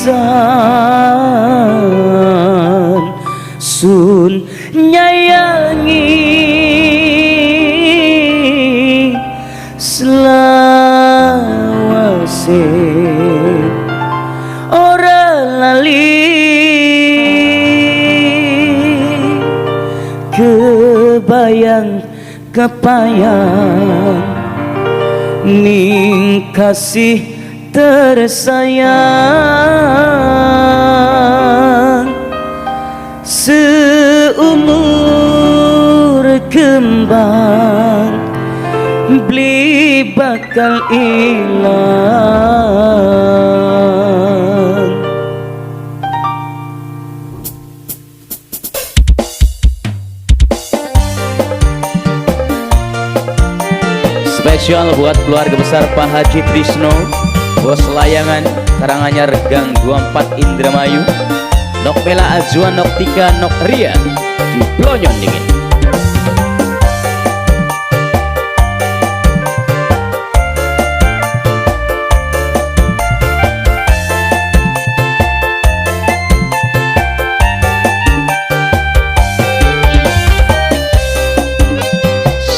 pisan sun nyayangi selawase ora lali kebayang kepayang ning kasih tersayang seumur kembang beli bakal ilang. Spesial buat keluarga besar Pak Haji Trisno, Bos Layangan, Karanganyar Gang 24 Indramayu, Nok Bela Azwan, Nok Tika, Nok Ria di Blonyon Dingin.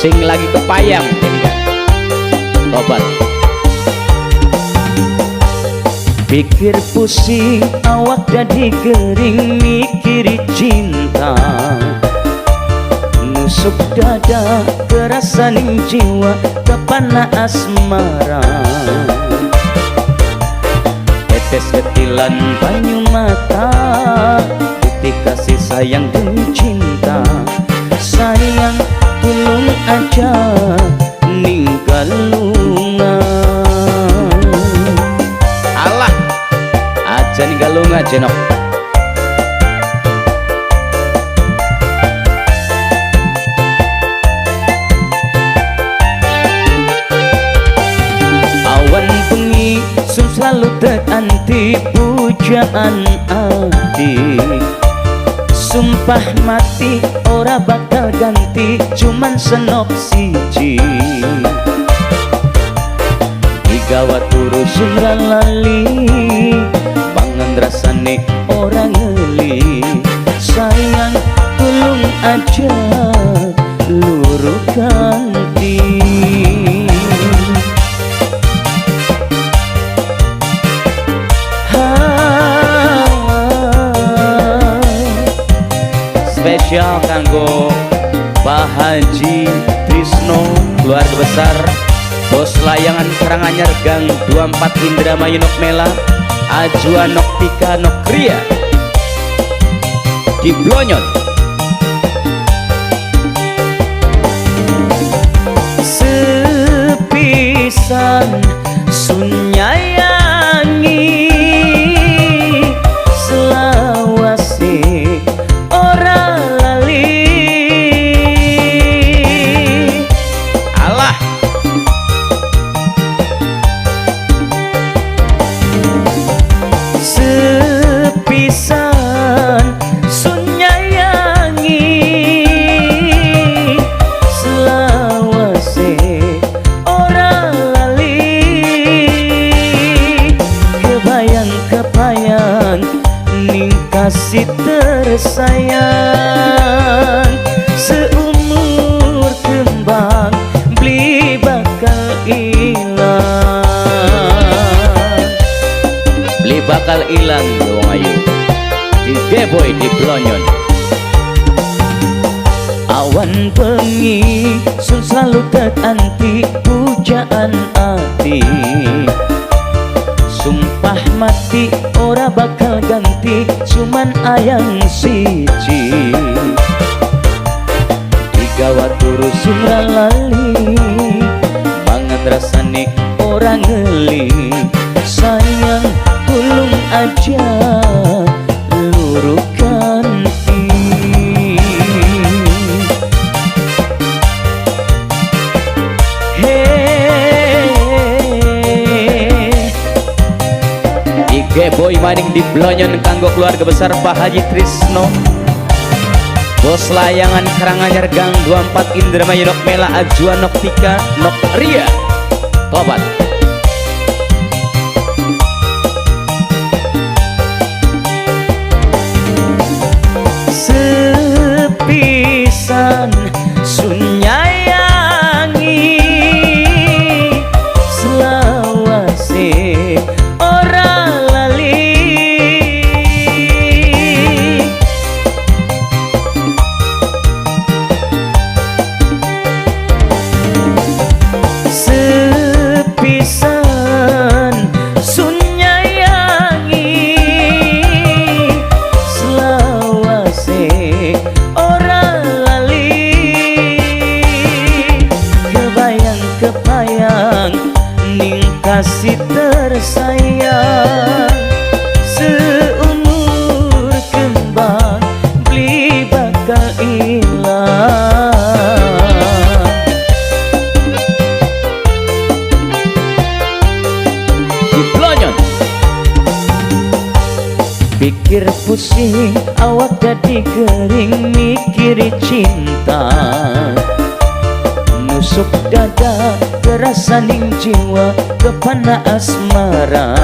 Sing lagi kepayang tobat. Pikir pusing awak jadi kering mikiri cinta, nusuk dada kerasaning jiwa kepana asmara. Tetes ketilan banyu mata putih kasih sayang dan cinta. Sayang tulung aja ninggalungan. Allah aja ninggalungan jenok. Awan bengi sun selalu tekanti pujaan adi. Sumpah mati ora bakal ganti cuman senok siji. Digawa turu sumra lali pangan rasane ora ngeli. Sayang tulung aja luru ganti. Spesial kanggo Pak Haji Trisno, keluarga besar Bos Layangan Karanganyar Gang 24 Indramayu, Nok Mela Azwan, Nok Tika, Nok Ria di Blonyon. Sepisan sun nyayangi selawase ora lali. Allah sepisan sun nyayangi selawase ora lali. Kebayang-kebayang ning kasih tersayang seumur kembang beli bakal ilang. beli bakal ilang dong ayu di Deboy di Blonyon. Awan bengi sun selalu tekanti pujaan ati. Sumpah mati ora bakal ganti cuman ayang siji. Digawa turu sumra lali mangan rasane ora ngeli. Sayang tulung aja luru ganti. Boy maning di Blonyon kanggo keluarga besar Pak Haji Trisno, Bos Layangan Karanganyar Gang 24 Indramayu, Nok Mela Azwan, Nok Tika, Nok Ria tobat. sayang ning kasih tersayang seumur kembang beli bakal ilang. Diblonyon pikir pusing awak jadi kering mikiri cinta nusuk dada terasa ning jiwa kepana asmara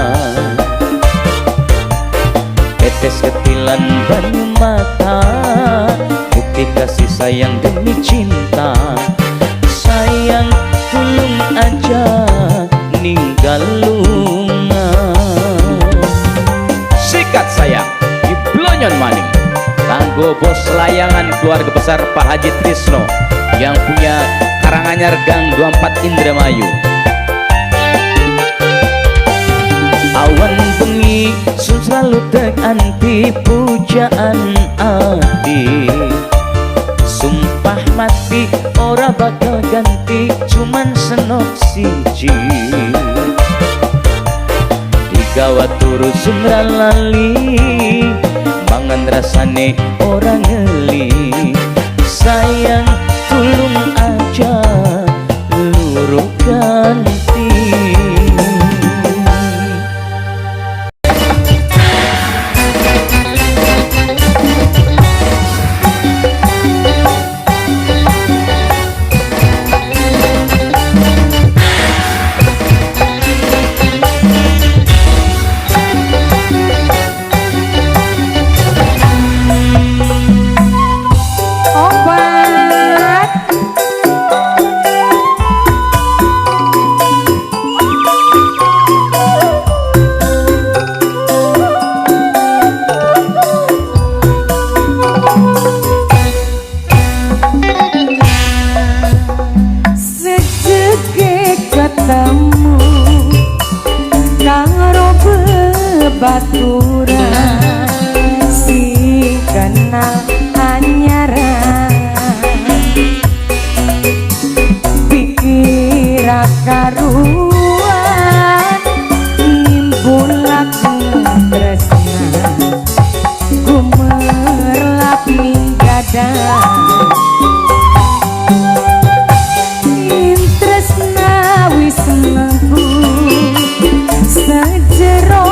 tetes ketilan banyu mata bukti kasih sayang demi cinta sayang tulung aja ninggal lunga sikat sayang Diblonyon maning kanggo bos layangan keluarga besar Pak Haji Trisno yang punya Karanganyar Gang 24 Indramayu. awan bengi sun selalu anti pujaan ati sumpah mati ora bakal ganti cuman senok siji digawa turu sumran lali mangan rasane orang ngeli sayang tulung aja luruh ganti. Baturan si kenal anyaran pikir karuan nimbulak tresna gumerlap ning dadan tresna wis mlebu sajero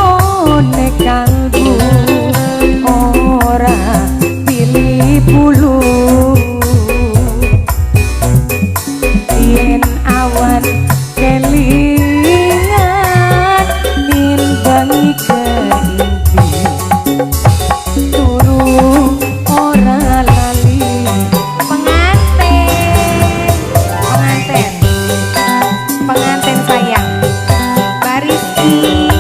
kalbu ora pilih bulu yen awan kelingan nin bangi ke inti turu ora lali penganten sayang Bariski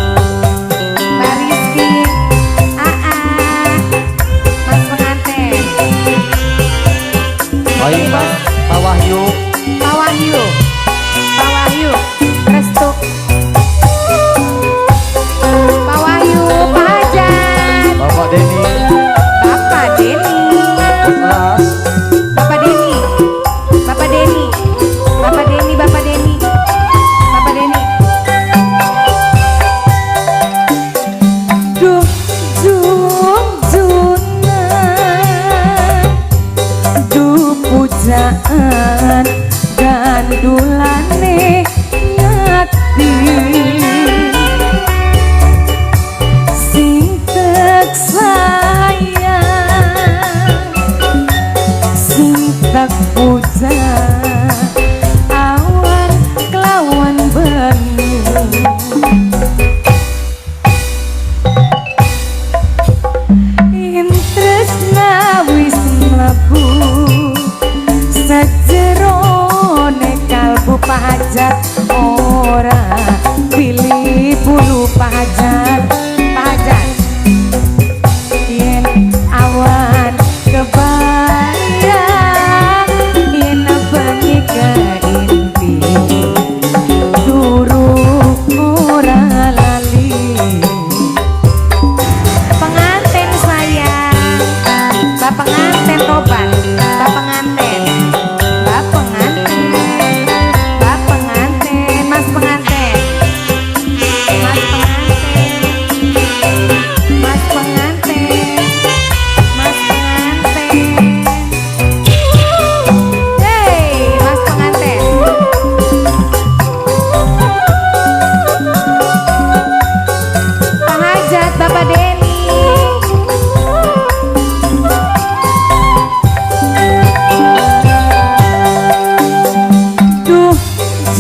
Pak Wahyu restu Pak Wahyu Pak Hajan Bapak Denny Bapak Denny Bos Bapak Denny Bapak Denny Bapak Denny Bapak Denny Bapak Denny duh pujaan gandulane ngati sing tek sayang sing tak puja awan kelawan bengi tresna wis mlebu sajerone kalbu Pak Hajar ora pilih bulu Pak Hajar yen awan kebayang yen bengi ke inti turu ora lali penganten sayang bapak penganten tobat bapak penganten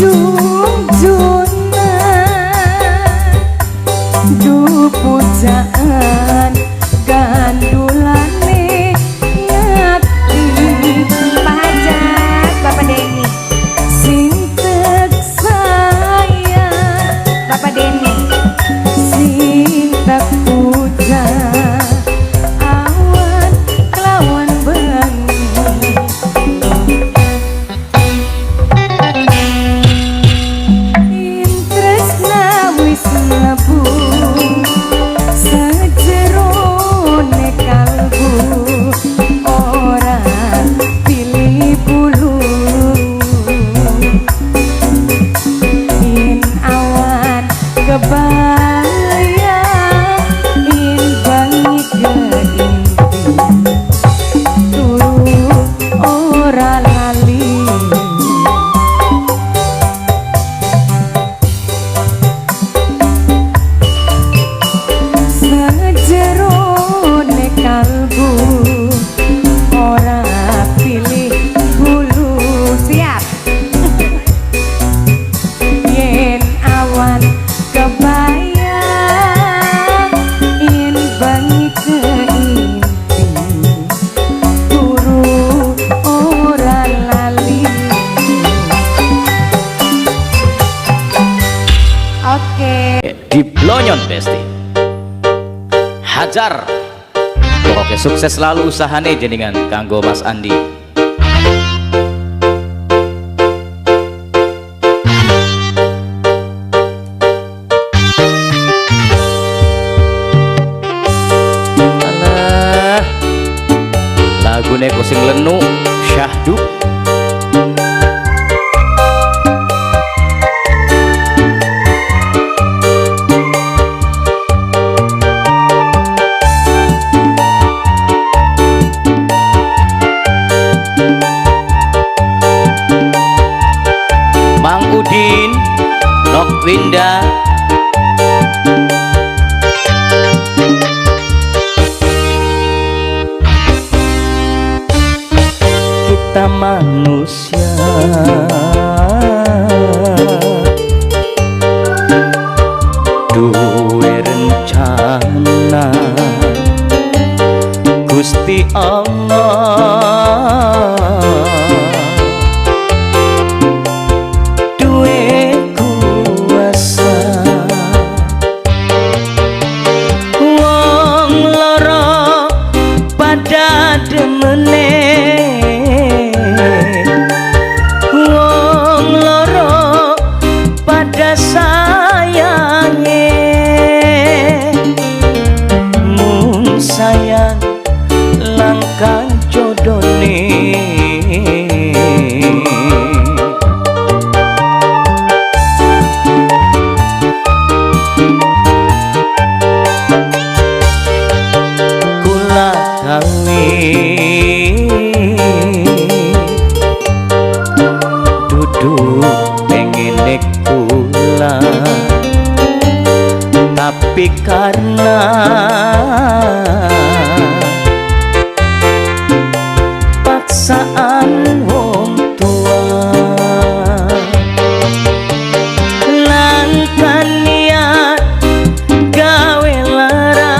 junjuna du pujaan gandulane ngati Pak Hajat Bapak Denny sing saya Bapak Denny sing tak puja awan kelawan bengi intresna wis mlebu sajerone kalbu ora pilih bulu in awan kebayang in bangi keimpi turu ora lali sajerone kalbu ora pilih bulu siap yen awan kebayang in bangi keimpi turu ora lali. Oke Di Blonyon Besti Hajar. Oke, sukses selalu usahane jenengan kanggo Mas Andi. Alah, lagune ku sing lenu syahdu. Mang Udin Nokwinda kita manusia duwe rencana Gusti Allah duwe kuasa wong loro pada demene wong loro pada sayange mung sayang langkah jodone kula gawe duduk pengene kula tapi karena paksaan wong tua langkan niat gawe lara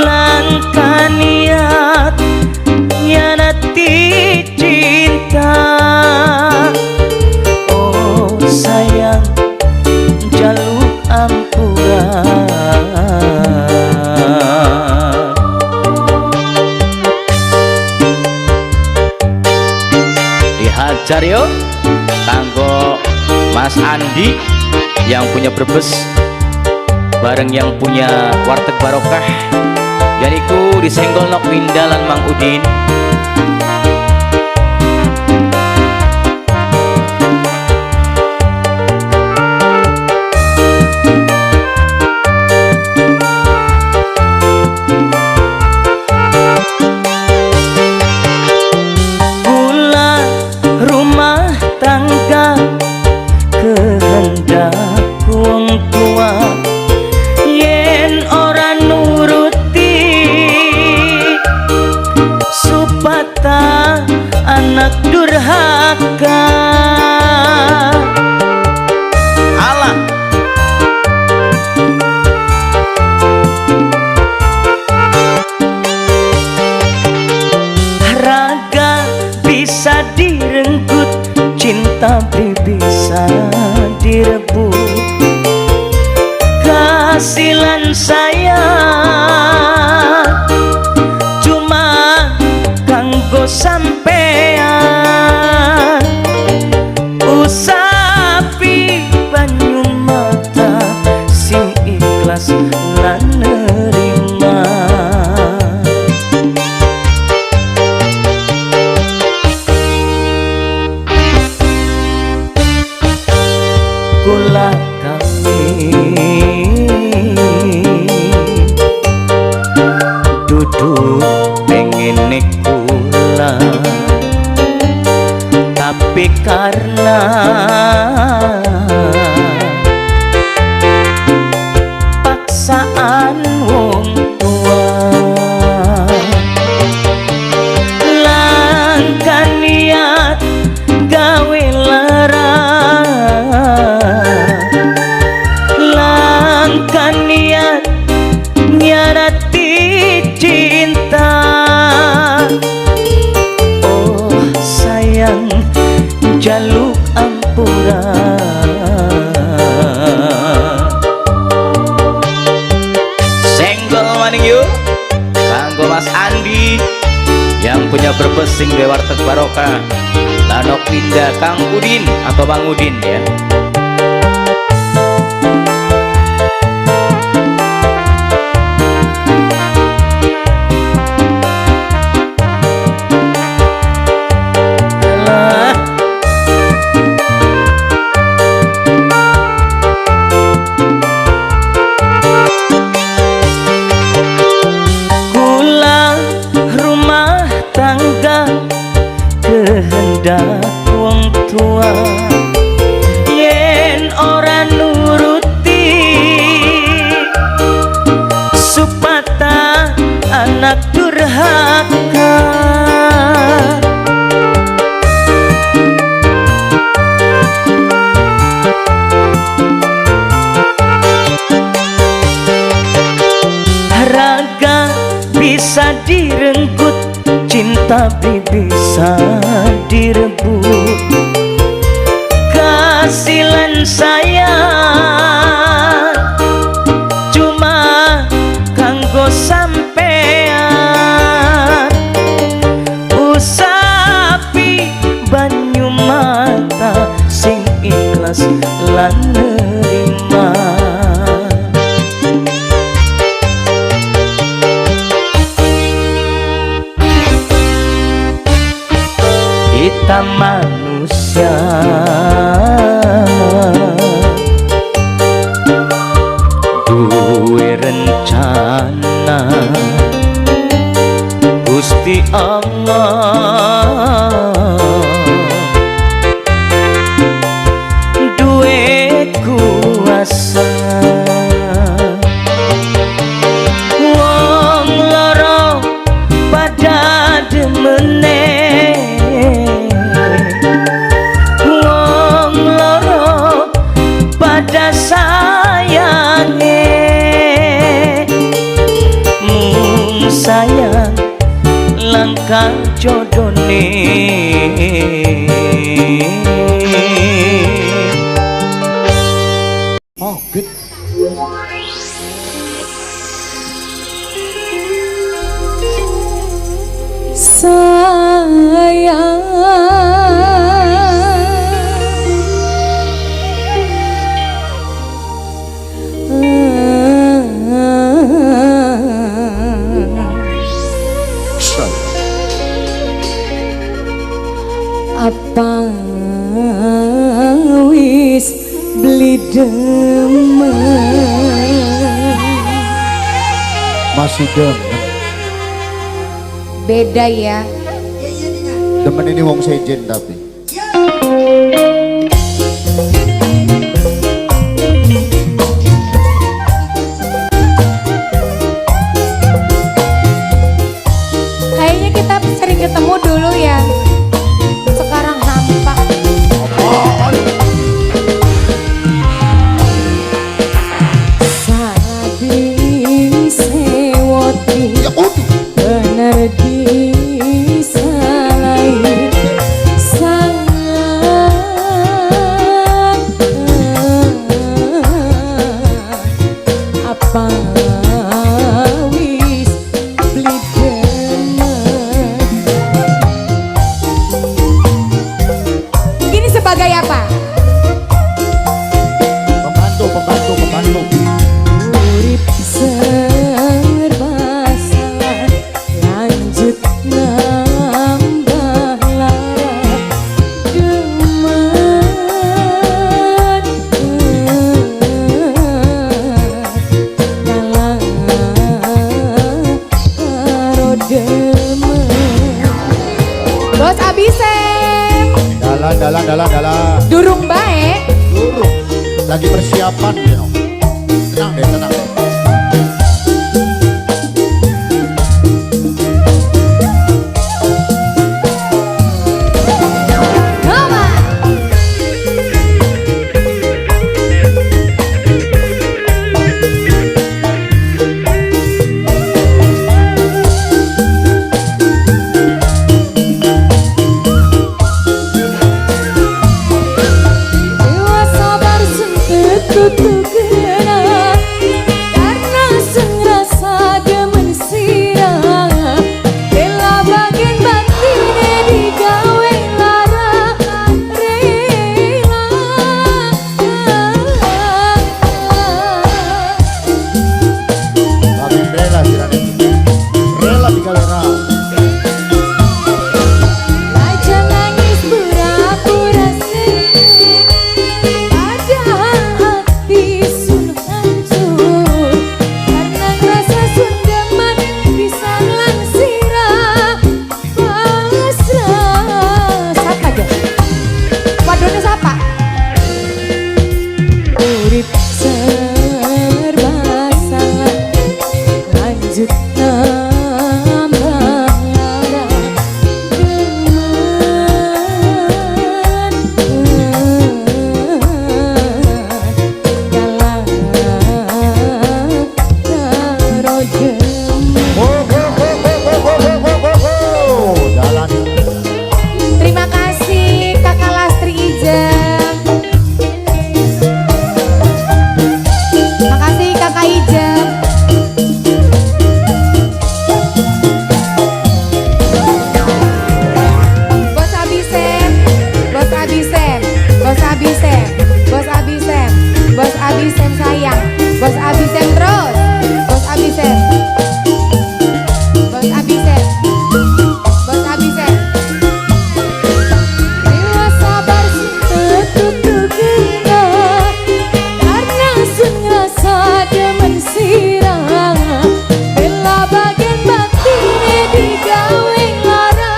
langkan niat nyanati cinta oh sayang jaluk ampuran dihajar yuk kanggo Mas Andi yang punya Brebes bareng yang punya Warteg Barokah yaitu disenggol Nokwinda lan Mang Udin. Yen ora nuruti tapi bisa direbut. Kasilan saya cuma kanggo sampean, usapi banyu mata sing ikhlas lan nerima. Kula duduk pengen kula, tapi karena paksaan wong tua, langkah niat gawe lara, langkah niat nyarati cinta. Oh sayang jaluk ampura, senggol maning yuk kanggo Mas Andi yang punya berbesing di warteg barokah, Lanok Linda Kang Udin atau Bang Udin ya. Kehendak wong tua yen ora nuruti, supata anak durhaka. Raga bisa direnggut, cinta bisa direbut. Kasilan saya cuma kanggo sampean, usapi banyu mata sing ikhlas lan nerima. Kita manusia duwe rencana, Gusti Allah duwe kuasa. Wong loro pada demene, wong loro pada sayange, mung sayang langkah jodone. Oh, good. Apa wis beli demen? Masih demen. Beda ya. Demen ini wong sejen tapi. Kayaknya kita sering ketemu dulu ya. Sekarang hampa. Sabi sewoti bener disalahi. gaya apa? Pembantu, pembantu, pembantu. Urip serba salah, lanjut nambah lara demen kalah karo demen. Bos Abisem Dalan. durung baik. Durung. Lagi persiapan, you know. Tenang deh, tenang deh. Dewa sabar sentuh kena karena sengrasa demen sirah bela bagian batine digawe lara rela. Kami rela sirane. Rela tinggal rela. Aja nangis pura-pura sedih, padahal hati sun hancur karena rasa sun demen bisa langsirah pasrah. Siapa aja? Waduhnya siapa? Urip serba salah, lanjut nambah lara kalah karo demen. Jalan. Terima kasih Kakak Lastri Ijem. Makasih Kakak Ijem. Bos Abisem, Bos Abisem, Bos Abisem, Bos Abisem, Bos Abisem sayang, Bos Abisem terus, Bos Abisem, Bos Abisem, Bos Abisem. Dewa sabar sentuh kena karena sengrasa demen sirah bela bagian batine digawe lara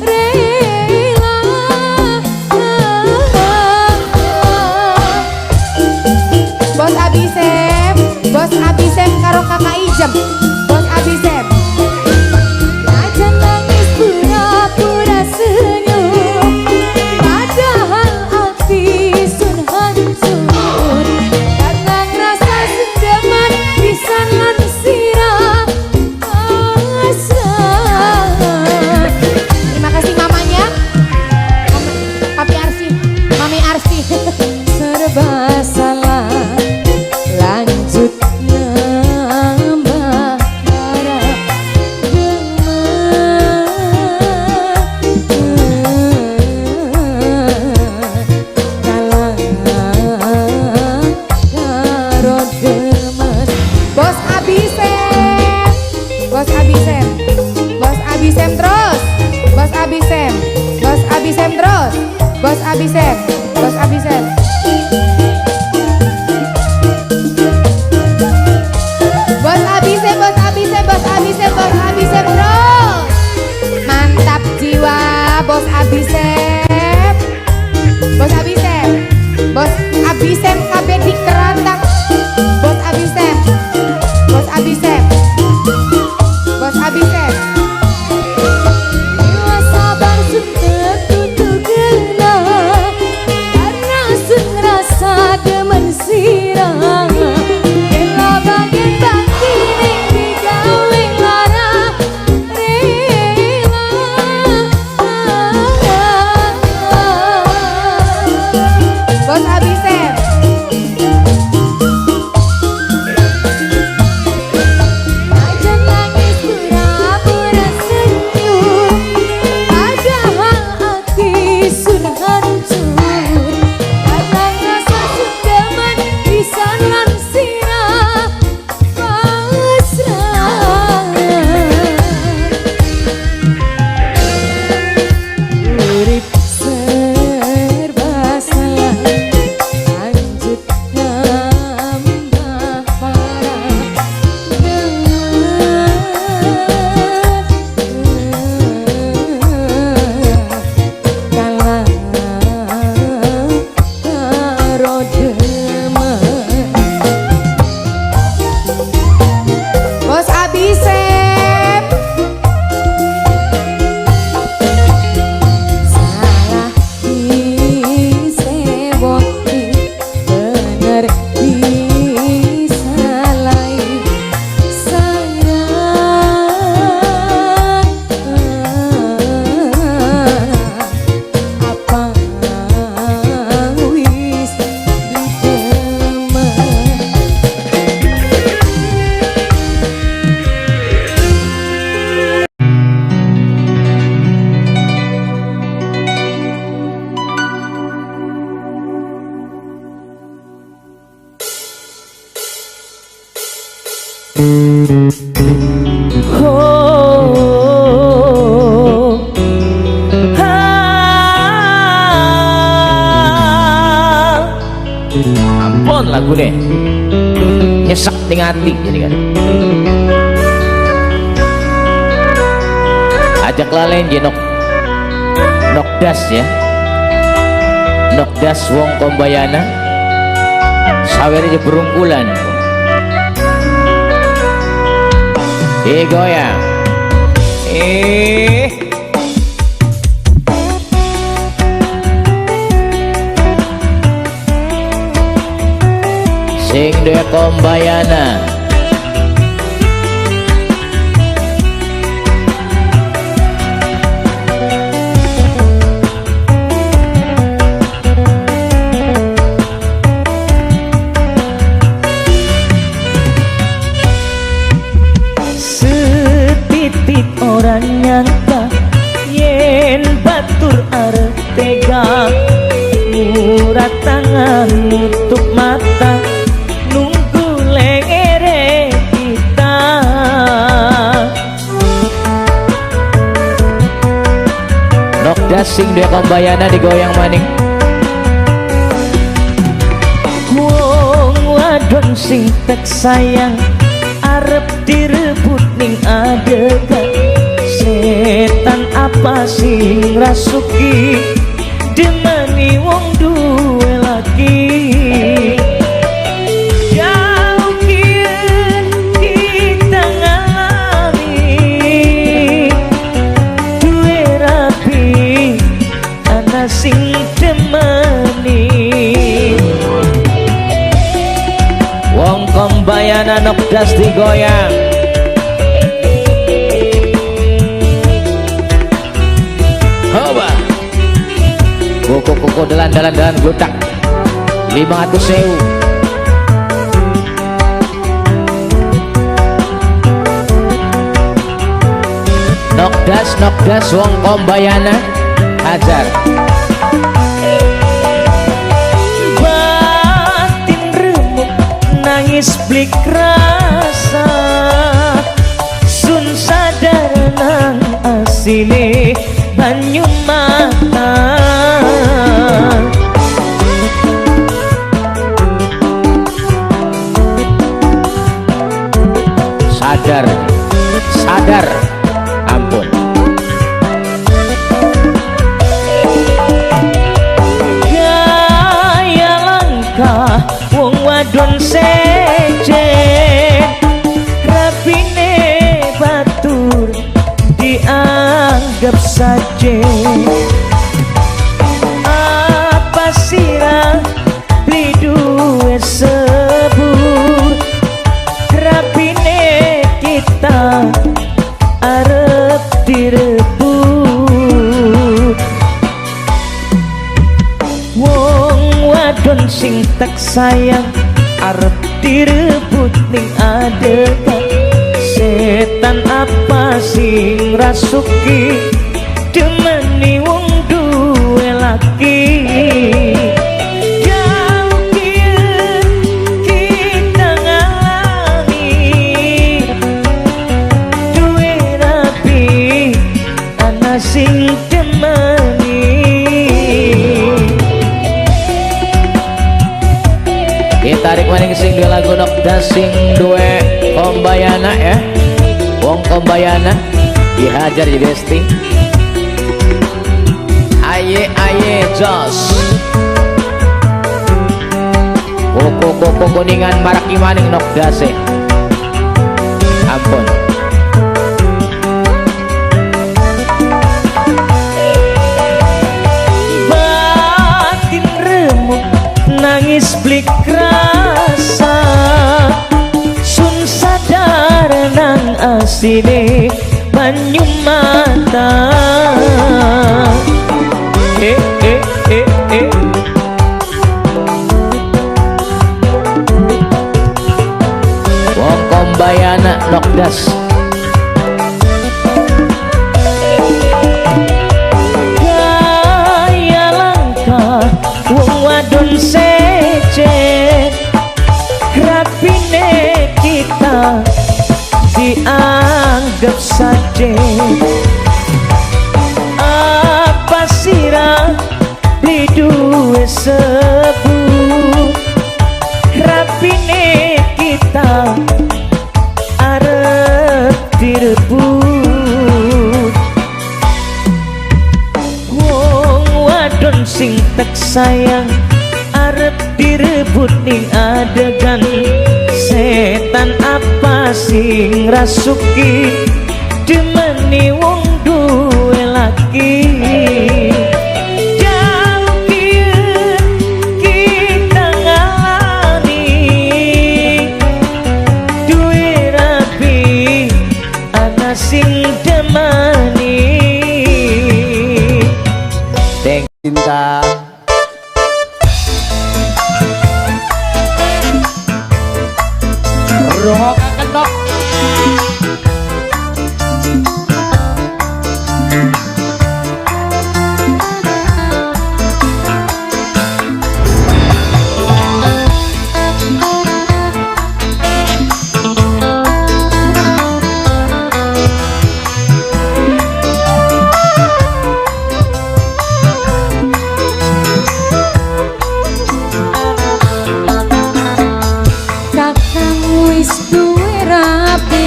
rela. Bos Abisem, Bos Abisem karo Kakak Ijem, Bos Abisem. Aja nangis pura-pura senyum, padahal hati sun hancur karena ngerasa sendeman bisa langsirah pasrah. Terima kasih mamanya, Papi Arsi, Mami Arsi. Serba salah, lanjut nambah lara kalah karo demen. Bos Abisem, Bos Abisem, Bos Abisem terus, Bos Abisem, Bos Abisem terus, Bos Abisem, Bos Abisem. Bos Abisem, Bos Abisem, Bos Abisem, Bos Abisem terus. Mantap jiwa Bos Abisem, Bos Abisem, Bos Abisem kabeh di kerantak. Bos Abisem, Bos Abisem, Bos Abisem. Dewa sabar sentuh kena karena sengrasa Oh, ampun lagu deh nyesek di hati jadi kan. Ajak lalen jenok nokdas ya, nokdas wong kombayana sawer aja berungkulan goyang sing dua kombayana setitik orang nyangka yen batur arep tega murat tangan nutup mata nunggu lengere kita nok dasing dia kombayana digoyang maning wong wadon sing tek sayang arep direbut ning adegan setan apa sing rasuki demani wong duwe laki jauh kien kita ngalami duwe rapi ana sing demani wong kombayana nokdas digoyang hoba koko dalan glutak 500.000 nokdas wong kombayana hajar batin remuk nangis blik rasa sun sadar nang asine banyu mata sadar ampun gaya langkah wong wadon sejen rapine batur dianggap sajen apa sirah beli duwe sebur rapine kita arep direbut wong wadon sing tak sayang arep direbut ning adegan setan apa sing rasuki demeni wong duwe laki jauh kien kita ngalami duwe rapi ana sing demeni ditarik maning sing dua lagu nokdas sing dua kombayana ya wong kombayana dihajar di besti aye jos koko kuningan maraki maning nokdas ampun batin remuk nangis blik rasa sun sadar nang asine banyu mata wong kombayana nokdas gaya langkah wong wadon sejen rapine kita duwe sebut rapine kita arep direbut wong wadon sing tek sayang arep direbut ning adegan setan apa sing rasuki demeni wong duwe laki jauh kita ngalami duwe rapi ana sing demani Deng cinta roh kendok kakang wis duwe rapi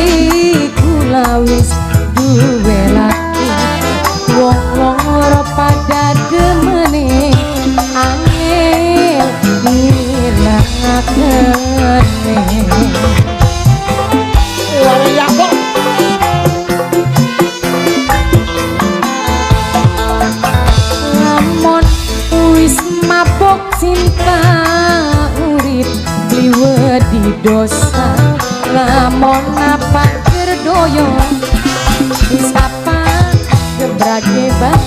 kula wis duwe laki wong-wong ora pada demene angel dilakene lamun wis mabok cinta urip liwet di dosa lamun apa kerdoyo wis apa gebrage bae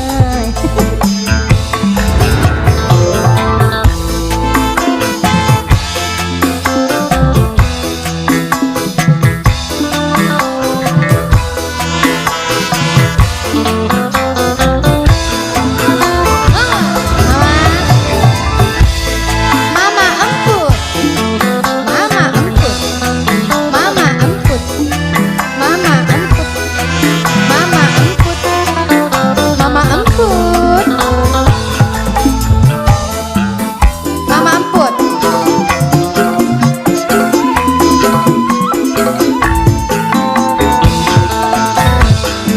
Mama emput, mama emput, mama emput, mama emput, mama emput, mama emput, mama emput.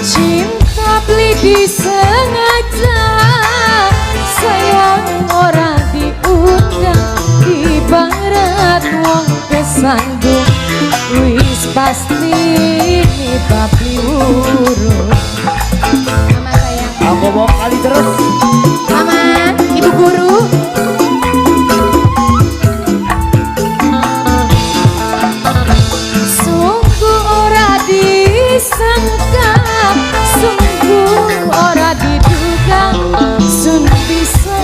Cinta beli disengaja, sayang ora diundang, ibarat wong kesandung, wis pasti dibabli urut. Mama sayang, aku mau kali terus mama, ibu guru. Sungguh ora disangka, sungguh ora diduga, sun bisa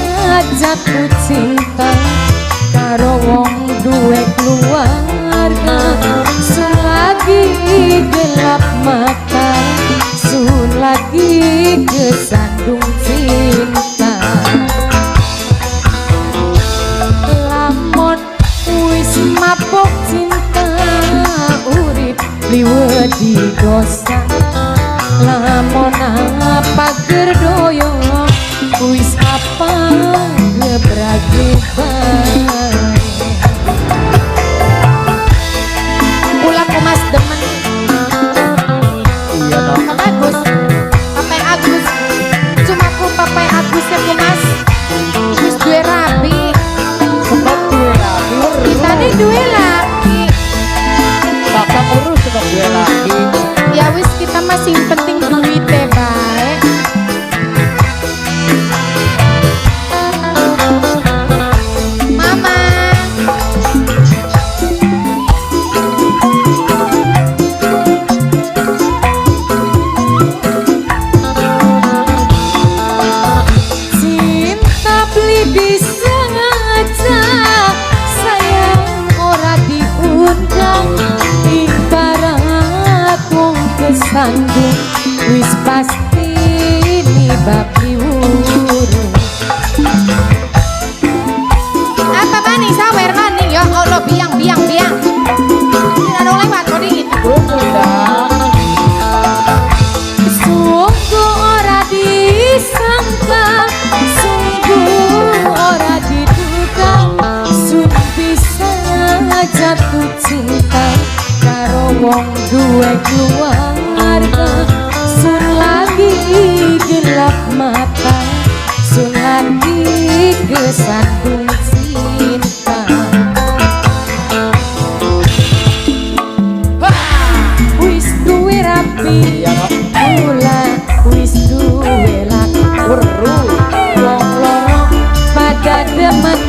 jatuh cinta karo wong duwe keluarga. Sun lagi gelap mata, sun lagi kesandung cinta. Lamun wis mabok cinta urip liwet di dosa lamun apa gerdoyo wis apa gebrage bae ulah Mas demen iya dong Papai Agus Papai Agus cuma ku Papai Agus ya Mas wis duwe rapi sempat gue lagi kita nih duwe laki kakak urus sempat gue lagi ya wis kita masih penting duit bae mama cinta beli disengaja sayang ora diundang ibarat wong kesandung wis pasti dibabli urut apa maning sawer maning ya Allah biang tidak ada lewat kok dingin sungguh ora disangka sungguh ora keluarga. Sun lagi gelap mata, sun lagi kesandung cinta. Wis duwe rapi, kula wis duwe lak weruh. Wong loro pada demen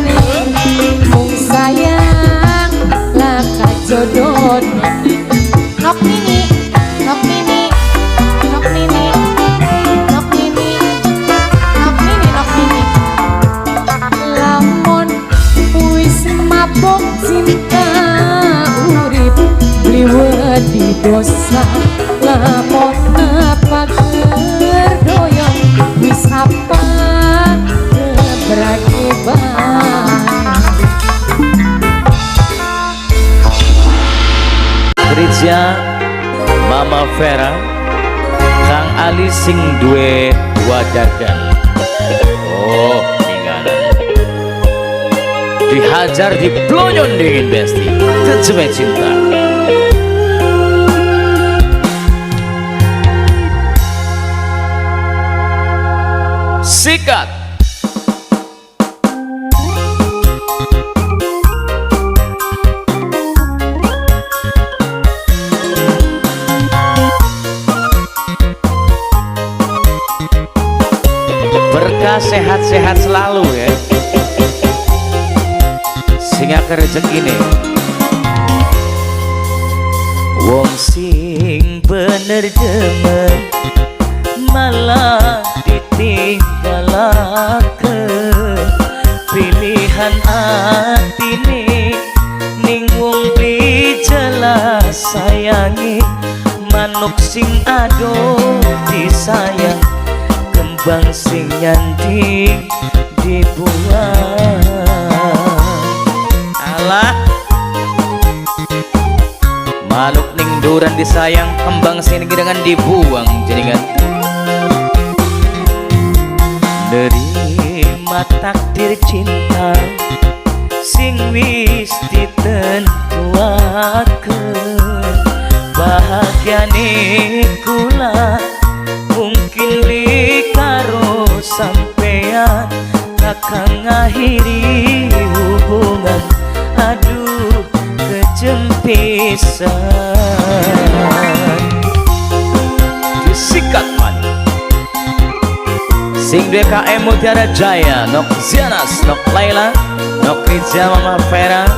mung sayang laka jodoh. Nok mini, nok mini, nok mini, nok mini, nok mini, nok mini. Lamun wis mabok cinta urip liwat di dosa. Lamun apa kerdoyong wis apa berakibat. Gereja Mama Vera Kang Ali sing duwe wadagan. Oh tinggalan dihajar di plonyon dingin besti terjemah cinta. Sikat berkah sehat-sehat selalu ya, singa rezeki nih. Wong sing bener demen malah ditinggalake, pilihan atine ning wong dijelas sayangi. Manuk sing ado disayang, kembang sing nyanding dibuang. Alah manuk ning duran disayang, kembang sing dengan dibuang jaringan. Nerima takdir cinta sing wis ditentuakeun. Bahagiane kula mungkin li karo sampean, kakang ngakhiri hubungan. Aduh kejempisan disikat maning sing duwe KM Mutiara Jaya. Nok Zianas, Nok Laila, Nok Rizya Mama Vera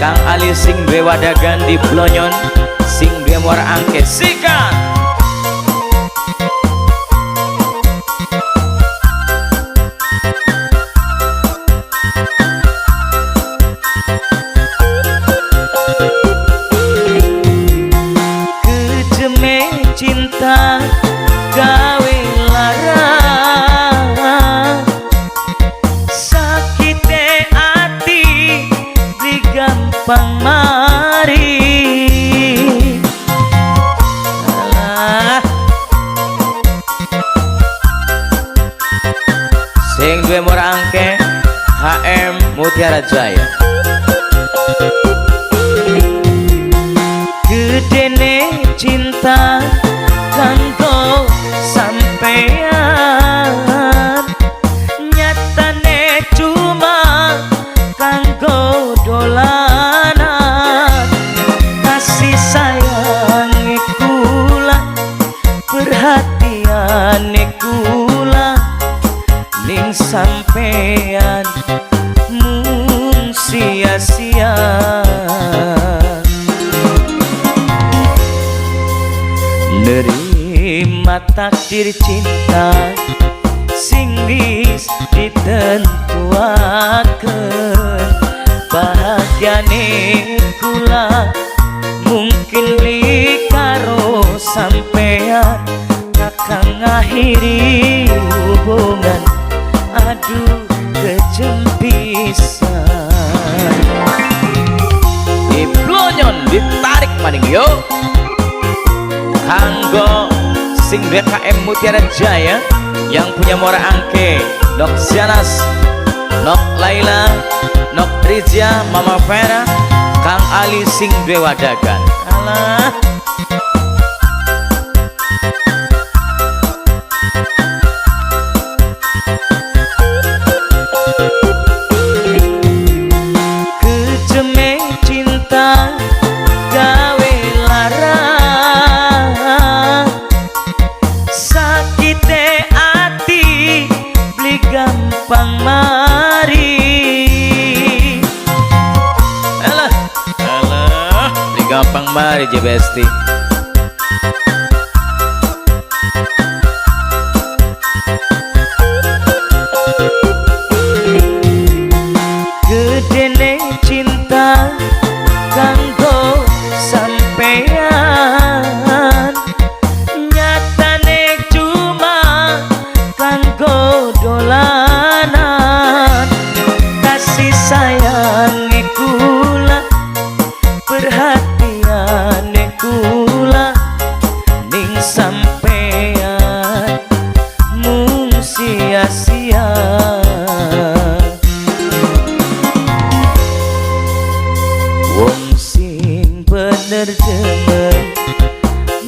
Kang Ali sing duwe wadagan di Blonyon, sing duwe muara angke. Sikat cinta gawe lara, sakite ati digampang mari. Alah sing duwe muara angke HM Mutiara Jaya. Gedene cinta kanggo sampean, nyatane cuma kanggo dolanan. Kasih sayang kula, perhatian kula ning sampean mung sia-sia. Nerima takdir cinta sing wis ditentuakeun. Bahagiane kula mungkin li karo sampean, kakang ngakhiri hubungan. Aduh kejempisan di Blonyon ditarik maning yo. Kanggo sing BKM Mutiara Jaya yang punya muara angke, Nok Zianas, Nok Laila, Nok Rizya Mama Vera Kang Ali sing duwe wadagan. Alah pang mari je besti. Gedene cinta kanggo sampean, nyatane cuma kanggo dolanan. Kasih sayang kula, perhatian kula ning sampean mung sia-sia. Wong sing bener demen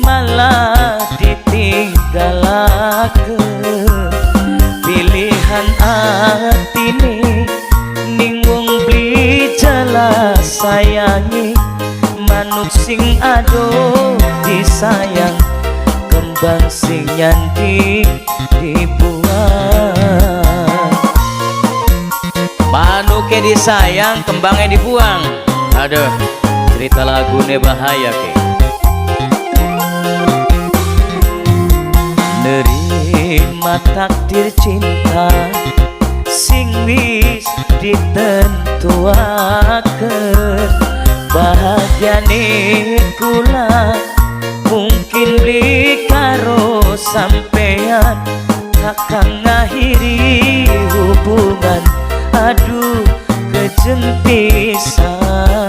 malah ditinggalakeun, pilihan atine ning wong beli jelas sayangi. Manuk sing adoh disayang, kembang sing nyandi dibuang. Manuke disayang, kembangnya dibuang. Aduh, cerita lagune bahaya ke. Nerima takdir cinta sing wis ditentuakeun, bahagiane kula mungkin beli karo sampean, takkan ngakhiri hubungan. Aduh kejeng pisan.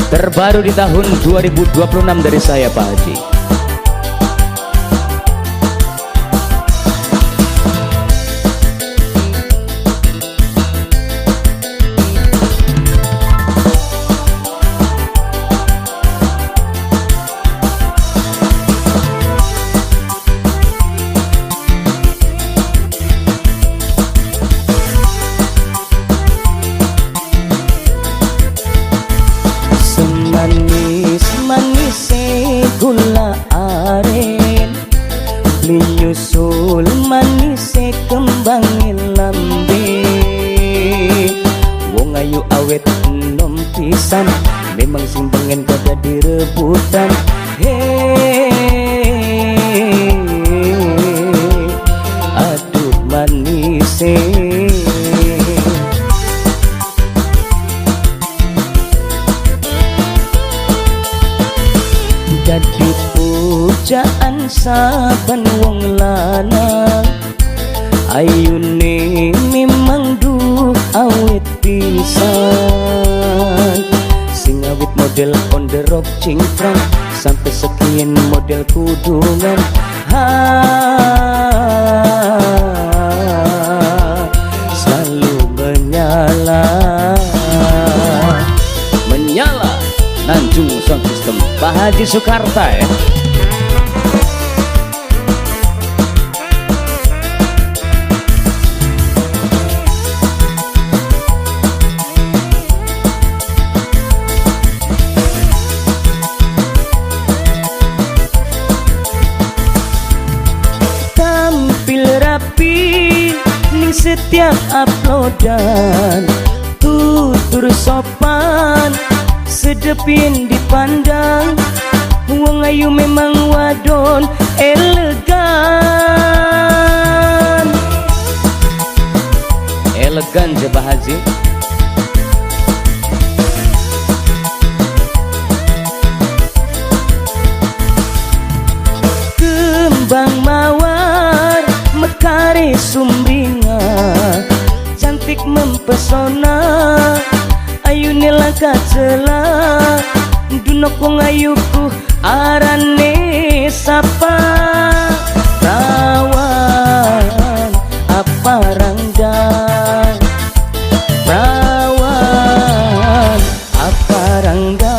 Terbaru di tahun 2026 dari saya Pak Haji. Manis-manise gula aren, menyusul manise kembang lambe. Wong ayu awet enom pisan, memang sing pengen pada direbutan. Hei, aduh manise. Jadi pujaan saban wong lanang, ayune memang duh awet pisan. Sing awet model on the rock cingkrang, sampai sekian model kudungan. Selalu Menyala Nanjung Sound System Pak Haji Soekarta ya. tampil rapi ning setiap uploadan, tutur sopan sedepin dipandang. Wong ayu memang wadon elegan. Elegan je Pak Haji. Kembang mawar mekare sumbinga, cantik mempesona, ayune langkah celah. Dunok wong ayuku arane sapa, rawan apa rangga, rawan apa rangga.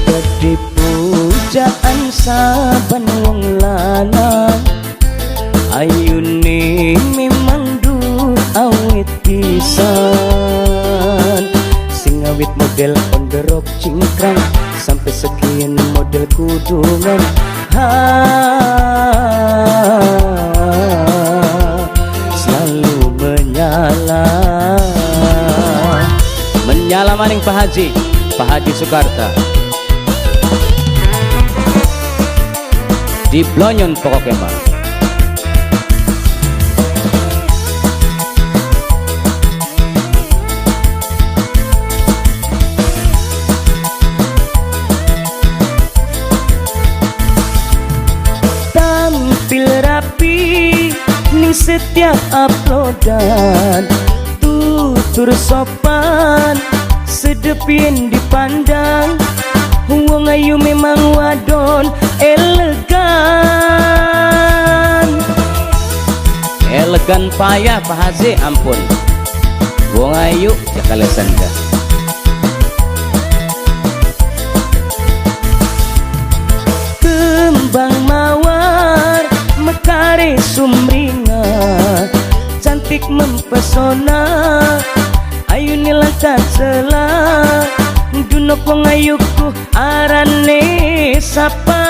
Dadi pujaan saban wong lanang, ayune memang duh awet pisan. Sing awit model on the rock cingkrang, sampai sekian model kudungan. selalu menyala maning Pak Haji Soekarta di Blonyon pokoknya mah. Tampil rapi ning setiap uploadan, tutur sopan sedepin dipandang, wong ayu memang wadon elegan payah Pak Haji, ampun wong ayu jakalesan dah. Kembang mawar mekare sumringa, cantik mempesona, ayu nilangkat celah, dunok wong ayuku arane sapa.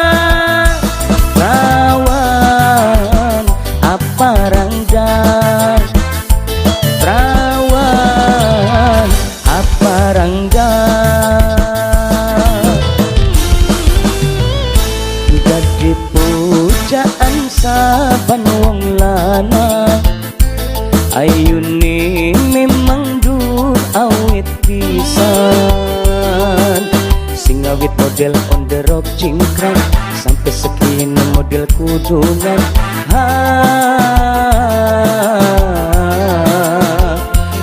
Perawan apa rangga, perawan apa rangga, jadi pujaan saban wong lana, ayune memang dur awit pisan, sing awit model on the rock cingkrang, sampai segini model kudungan.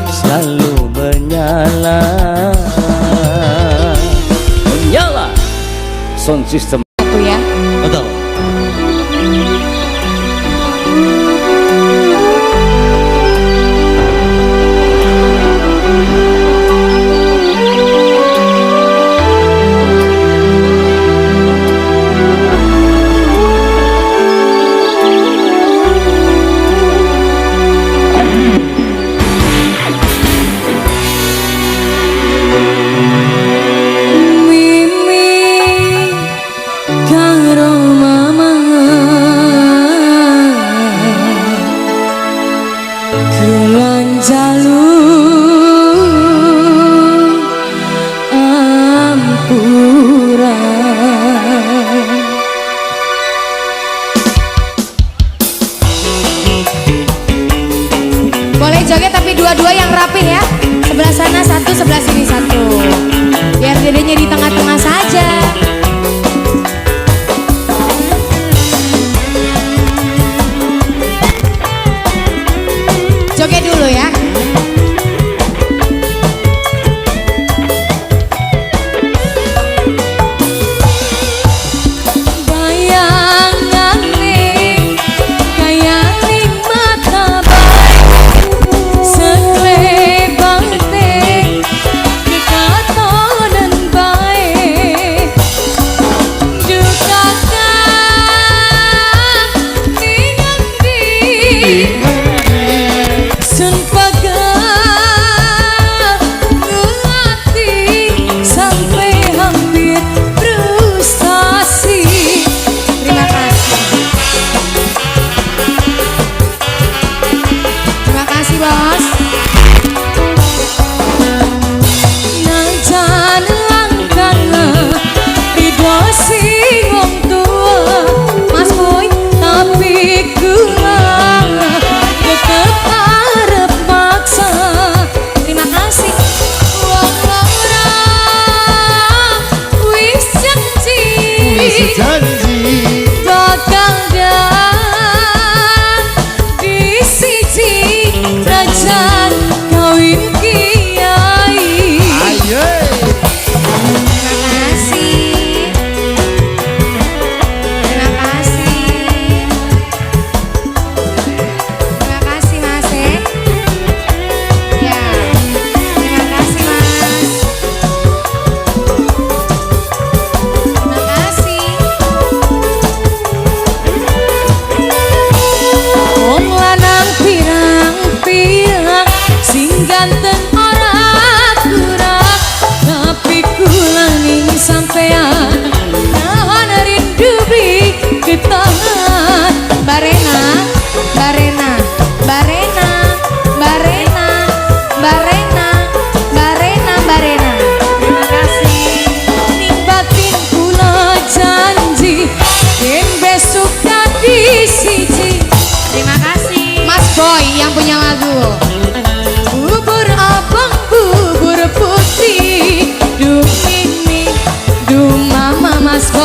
Selalu menyala sound system Satu ya. betul. Boleh joget tapi dua-dua yang rapih ya. Sebelah sana satu, sebelah sini satu. Biar dedenya di tengah-tengah saja. Joget dulu ya.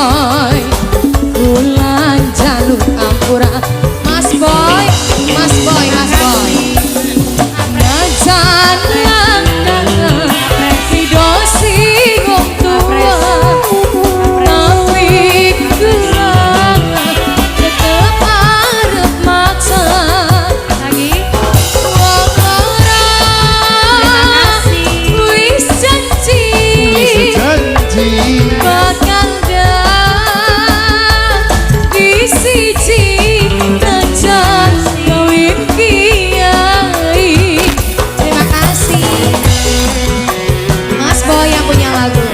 Boy kula jaluk ampura Mas Boy Mas Boy Mas Boy najan langkah sidosi wong tua tapi kula tetep arep maksa lagi wong ora wis janji Janji bakal di siji najan kawin kiai. Terima kasih Mas Boy yang punya lagu.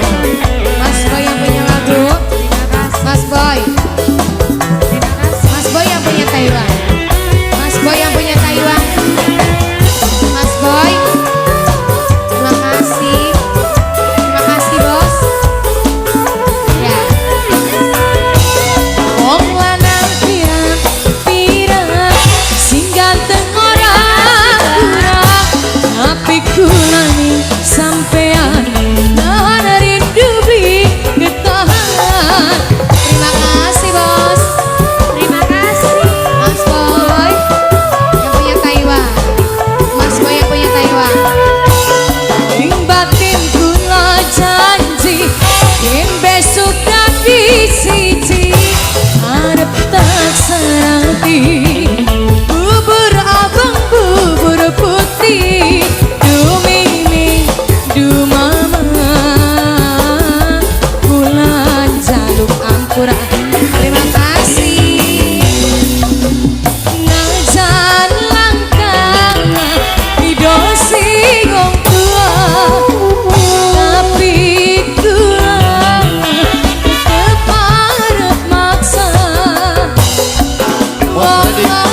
Mas Boy yang punya lagu. Mas Boy. Mas Boy yang punya Taiwan. Mas Boy yang punya Taiwan. Mas Boy. Terima kasih. Terima kasih bos. Ya. Wong lanang pirang-pirang sing ganteng ora kurang tapi kula ning sampean nahan rindu beli getahan. Terima kasih bos. Terima kasih Mas Boy yang punya Taiwan. Mas Boy yang punya Taiwan. Ing batin kula janji yen besok kaki siji arep tak serati bubur abang bubur putih du mimi du mama kula jaluk ampura. Terima kasih najan langkah didosi wong tua tapi kula tetep arep maksa wong ora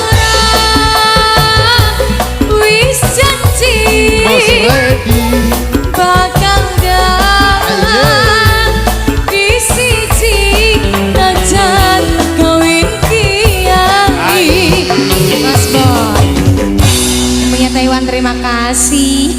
wis janji Mas Ready bakal di siji najan kawin kiai. Mas Boy yang punya Taiwan terima kasih.